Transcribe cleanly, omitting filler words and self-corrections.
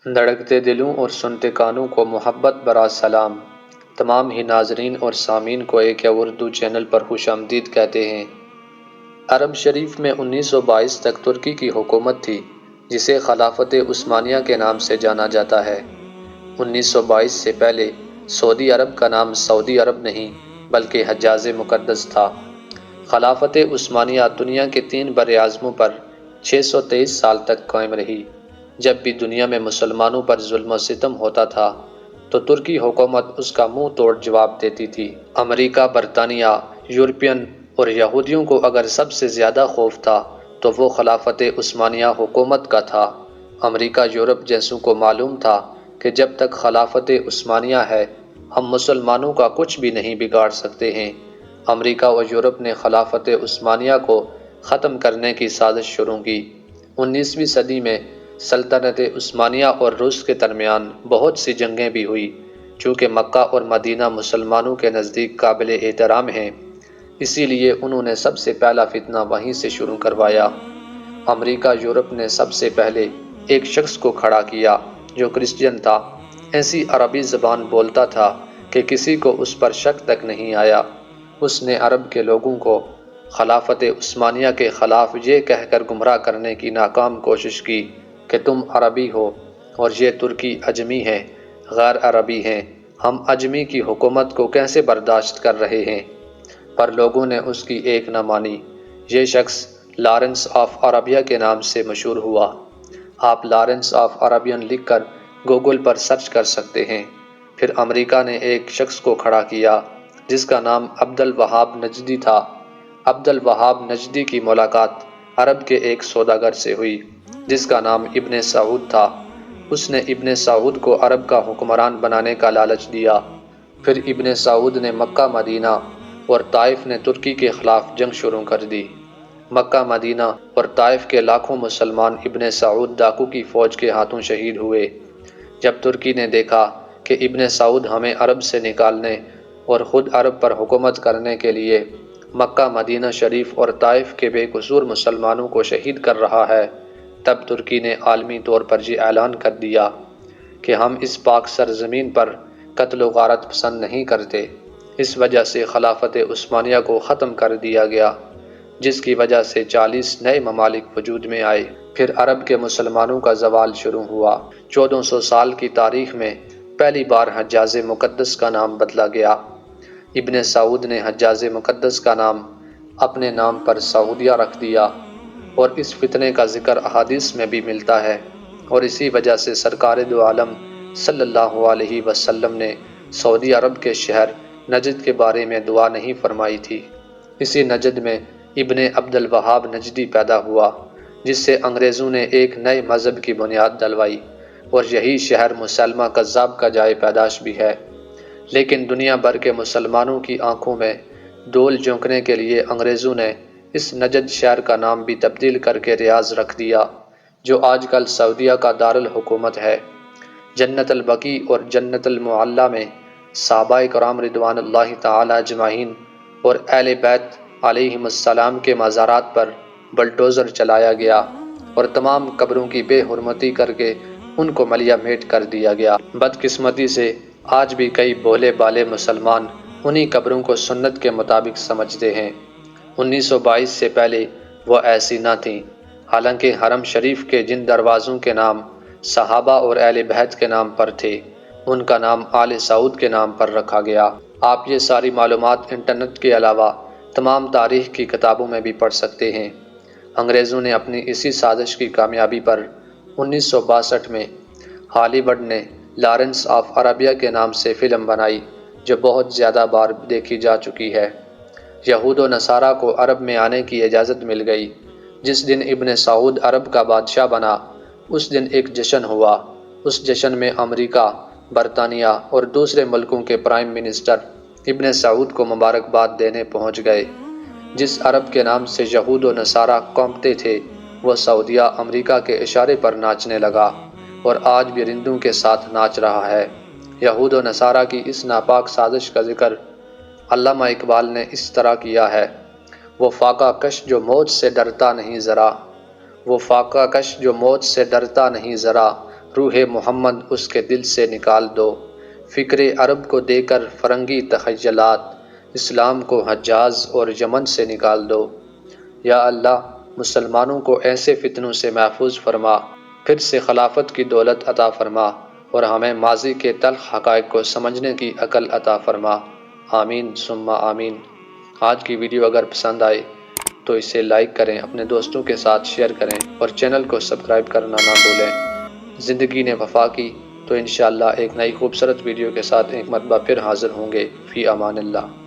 دھڑکتے دلوں اور سنتے کانوں کو محبت برا سلام۔ تمام ہی ناظرین اور سامعین کو ایک اردو چینل پر خوش آمدید کہتے ہیں۔ عرب شریف میں 1922 تک ترکی کی حکومت تھی، جسے خلافت عثمانیہ کے نام سے جانا جاتا ہے۔ 1922 سے پہلے سعودی عرب کا نام سعودی عرب نہیں بلکہ حجاز مقدس تھا۔ خلافت عثمانیہ دنیا کے 3 براعظموں پر 623 سال تک قائم رہی۔ جب بھی دنیا میں مسلمانوں پر ظلم و ستم ہوتا تھا تو ترکی حکومت اس کا منہ توڑ جواب دیتی تھی۔ امریکہ، برطانیہ، یورپین اور یہودیوں کو اگر سب سے زیادہ خوف تھا تو وہ خلافت عثمانیہ حکومت کا تھا۔ امریکہ یورپ جیسوں کو معلوم تھا کہ جب تک خلافت عثمانیہ ہے ہم مسلمانوں کا کچھ بھی نہیں بگاڑ سکتے ہیں۔ امریکہ و یورپ نے خلافت عثمانیہ کو ختم کرنے کی سازش شروع کی۔ 19ویں صدی میں سلطنت عثمانیہ اور روس کے درمیان بہت سی جنگیں بھی ہوئی۔ چونکہ مکہ اور مدینہ مسلمانوں کے نزدیک قابل احترام ہیں، اسی لیے انہوں نے سب سے پہلا فتنہ وہیں سے شروع کروایا۔ امریکہ یورپ نے سب سے پہلے ایک شخص کو کھڑا کیا جو کرسچین تھا، ایسی عربی زبان بولتا تھا کہ کسی کو اس پر شک تک نہیں آیا۔ اس نے عرب کے لوگوں کو خلافت عثمانیہ کے خلاف یہ کہہ کر گمراہ کرنے کی ناکام کوشش کی کہ تم عربی ہو اور یہ ترکی اجمی ہیں، غیر عربی ہیں، ہم اجمی کی حکومت کو کیسے برداشت کر رہے ہیں؟ پر لوگوں نے اس کی ایک نہ مانی۔ یہ شخص لارنس آف عربیہ کے نام سے مشہور ہوا۔ آپ لارنس آف عربین لکھ کر گوگل پر سرچ کر سکتے ہیں۔ پھر امریکہ نے ایک شخص کو کھڑا کیا جس کا نام عبد الوہاب نجدی تھا۔ عبد الوہاب نجدی کی ملاقات عرب کے ایک سوداگر سے ہوئی جس کا نام ابن سعود تھا۔ اس نے ابن سعود کو عرب کا حکمران بنانے کا لالچ دیا۔ پھر ابن سعود نے مکہ، مدینہ اور طائف نے ترکی کے خلاف جنگ شروع کر دی۔ مکہ، مدینہ اور طائف کے لاکھوں مسلمان ابن سعود ڈاکو کی فوج کے ہاتھوں شہید ہوئے۔ جب ترکی نے دیکھا کہ ابن سعود ہمیں عرب سے نکالنے اور خود عرب پر حکومت کرنے کے لیے مکہ، مدینہ شریف اور طائف کے بے قصور مسلمانوں کو شہید کر رہا ہے، تب ترکی نے عالمی طور پر یہ اعلان کر دیا کہ ہم اس پاک سرزمین پر قتل و غارت پسند نہیں کرتے۔ اس وجہ سے خلافت عثمانیہ کو ختم کر دیا گیا، جس کی وجہ سے 40 نئے ممالک وجود میں آئے۔ پھر عرب کے مسلمانوں کا زوال شروع ہوا۔ 1400 سال کی تاریخ میں پہلی بار حجاز مقدس کا نام بدلا گیا۔ ابن سعود نے حجاز مقدس کا نام اپنے نام پر سعودیہ رکھ دیا، اور اس فتنے کا ذکر احادیث میں بھی ملتا ہے، اور اسی وجہ سے سرکار دو عالم صلی اللہ علیہ وسلم نے سعودی عرب کے شہر نجد کے بارے میں دعا نہیں فرمائی تھی۔ اسی نجد میں ابن عبد الوہاب نجدی پیدا ہوا، جس سے انگریزوں نے ایک نئے مذہب کی بنیاد ڈلوائی، اور یہی شہر مسلمہ کذاب کا جائے پیدائش بھی ہے۔ لیکن دنیا بھر کے مسلمانوں کی آنکھوں میں ڈول جھونکنے کے لیے انگریزوں نے اس نجد شہر کا نام بھی تبدیل کر کے ریاض رکھ دیا، جو آج کل سعودیہ کا دارالحکومت ہے۔ جنت البقیع اور جنت المعلی میں صحابہ کرام رضوان اللہ تعالی اجمعین اور اہل بیت علیہم السلام کے مزارات پر بلڈوزر چلایا گیا اور تمام قبروں کی بے حرمتی کر کے ان کو ملیہ میٹ کر دیا گیا۔ بدقسمتی سے آج بھی کئی بھولے بالے مسلمان انہی قبروں کو سنت کے مطابق سمجھتے ہیں۔ 1922 سے پہلے وہ ایسی نہ تھیں، حالانکہ حرم شریف کے جن دروازوں کے نام صحابہ اور اہل بیت کے نام پر تھے، ان کا نام آل سعود کے نام پر رکھا گیا۔ آپ یہ ساری معلومات انٹرنیٹ کے علاوہ تمام تاریخ کی کتابوں میں بھی پڑھ سکتے ہیں۔ انگریزوں نے اپنی اسی سازش کی کامیابی پر 1962 میں ہالی ووڈ نے لارنس آف عربیہ کے نام سے فلم بنائی، جو بہت زیادہ بار دیکھی جا چکی ہے۔ یہود و نصارہ کو عرب میں آنے کی اجازت مل گئی۔ جس دن ابن سعود عرب کا بادشاہ بنا، اس دن ایک جشن ہوا۔ اس جشن میں امریکہ، برطانیہ اور دوسرے ملکوں کے پرائم منسٹر ابن سعود کو مبارکباد دینے پہنچ گئے۔ جس عرب کے نام سے یہود و نصارہ کانپتے تھے، وہ سعودیہ امریکہ کے اشارے پر ناچنے لگا، اور آج بھی رندوں کے ساتھ ناچ رہا ہے۔ یہود و نصارہ کی اس ناپاک سازش کا ذکر علامہ اقبال نے اس طرح کیا ہے: وہ فاقہ کش جو موت سے ڈرتا نہیں ذرا، وہ فاقہ کش جو موت سے ڈرتا نہیں ذرا، روح محمد اس کے دل سے نکال دو، فکر عرب کو دے کر فرنگی تخیلات، اسلام کو حجاز اور یمن سے نکال دو۔ یا اللہ، مسلمانوں کو ایسے فتنوں سے محفوظ فرما، پھر سے خلافت کی دولت عطا فرما، اور ہمیں ماضی کے تلخ حقائق کو سمجھنے کی عقل عطا فرما۔ آمین ثم آمین۔ آج کی ویڈیو اگر پسند آئے تو اسے لائک کریں، اپنے دوستوں کے ساتھ شیئر کریں اور چینل کو سبسکرائب کرنا نہ بھولیں۔ زندگی نے وفا کی تو انشاءاللہ ایک نئی خوبصورت ویڈیو کے ساتھ ایک مرتبہ پھر حاضر ہوں گے۔ فی امان اللہ۔